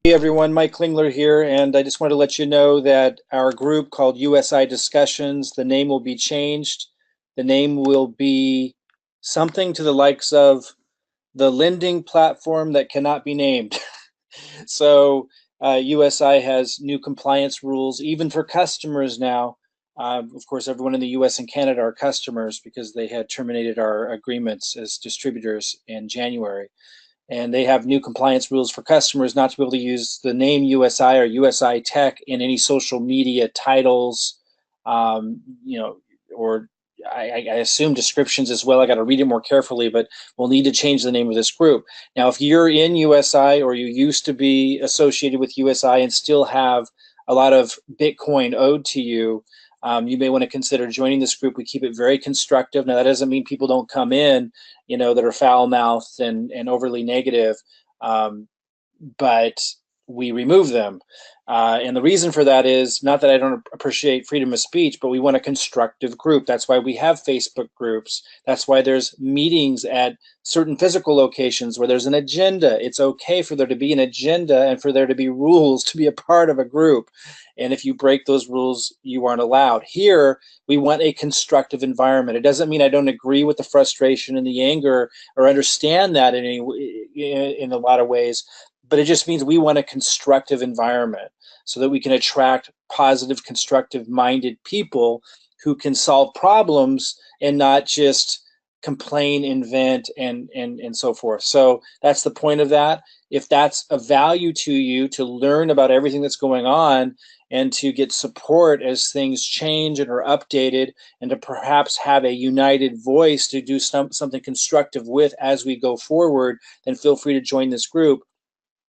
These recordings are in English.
Hey everyone, Mike Klingler here, and I just want to let you know that our group called USI Discussions, the name will be changed. The name will be something to the likes of the lending platform that cannot be named. So USI has new compliance rules, even for customers now. Of course, everyone in the US and Canada are customers because they had terminated our agreements as distributors in January, and they have new compliance rules for customers not to be able to use the name USI or USI Tech in any social media titles, you know, or I assume descriptions as well. I got to read it more carefully, but we'll need to change the name of this group. Now, if you're in USI or you used to be associated with USI and still have a lot of Bitcoin owed to you, you may want to consider joining this group. We keep it very constructive. Now, that doesn't mean people don't come in, that are foul-mouthed and overly negative, but we remove them. And the reason for that is not that I don't appreciate freedom of speech, but we want a constructive group. That's why we have Facebook groups. That's why there's meetings at certain physical locations where there's an agenda. It's okay for there to be an agenda and for there to be rules to be a part of a group. And if you break those rules, you aren't allowed. Here, we want a constructive environment. It doesn't mean I don't agree with the frustration and the anger or understand that in a lot of ways, but it just means we want a constructive environment so that we can attract positive, constructive minded people who can solve problems and not just complain, invent, and so forth. So that's the point of that. If that's of value to you to learn about everything that's going on and to get support as things change and are updated, and to perhaps have a united voice to do something constructive with as we go forward, then feel free to join this group.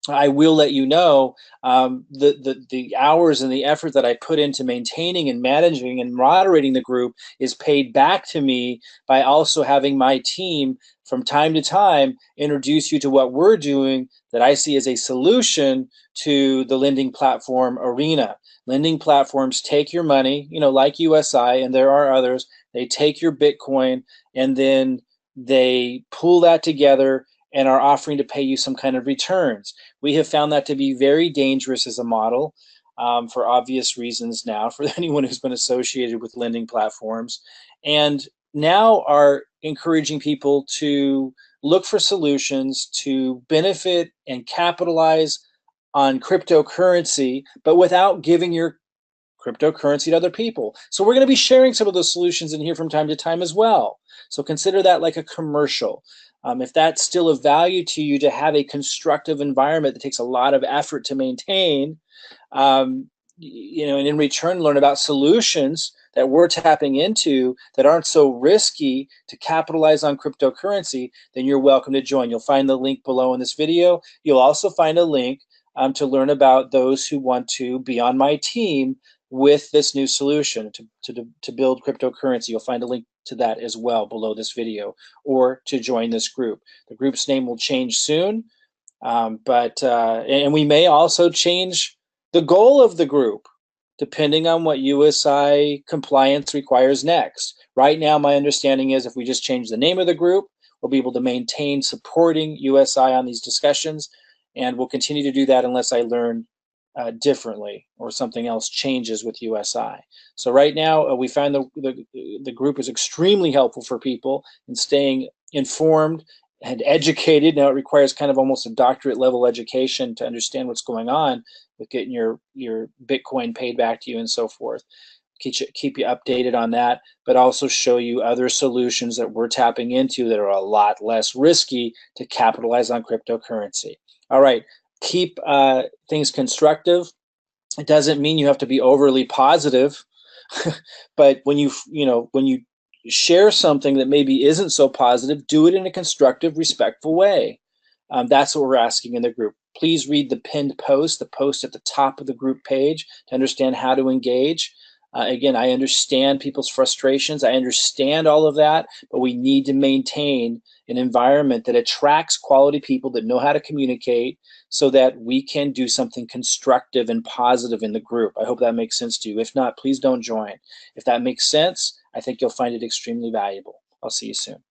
I will let you know the hours and the effort that I put into maintaining and managing and moderating the group is paid back to me by also having my team from time to time introduce you to what we're doing that I see as a solution to the lending platform arena. Lending platforms take your money, like USI, and there are others. They take your Bitcoin and then they pull that together and are offering to pay you some kind of returns. We have found that to be very dangerous as a model, for obvious reasons now, for anyone who's been associated with lending platforms, and now are encouraging people to look for solutions to benefit and capitalize on cryptocurrency, but without giving your cryptocurrency to other people. So we're going to be sharing some of those solutions in here from time to time as well. So consider that like a commercial. If that's still of value to you to have a constructive environment that takes a lot of effort to maintain, and in return learn about solutions that we're tapping into that aren't so risky to capitalize on cryptocurrency, then you're welcome to join. You'll find the link below in this video. You'll also find a link to learn about those who want to be on my team with this new solution to build cryptocurrency. You'll find a link to that as well below this video, or to join this group. The group's name will change soon, and we may also change the goal of the group depending on what USI compliance requires next. Right now, my understanding is if we just change the name of the group, we'll be able to maintain supporting USI on these discussions, and we'll continue to do that unless I learn differently or something else changes with USI. So right now, we find the group is extremely helpful for people in staying informed and educated. Now it requires kind of almost a doctorate level education to understand what's going on with getting your Bitcoin paid back to you and so forth. Keep you updated on that, but also show you other solutions that we're tapping into that are a lot less risky to capitalize on cryptocurrency. All right, keep things constructive. It doesn't mean you have to be overly positive, but when you share something that maybe isn't so positive, do it in a constructive, respectful way. That's what we're asking in the group. Please read the pinned post, the post at the top of the group page, to understand how to engage. Again, I understand people's frustrations. I understand all of that, but we need to maintain an environment that attracts quality people that know how to communicate so that we can do something constructive and positive in the group. I hope that makes sense to you. If not, please don't join. If that makes sense, I think you'll find it extremely valuable. I'll see you soon.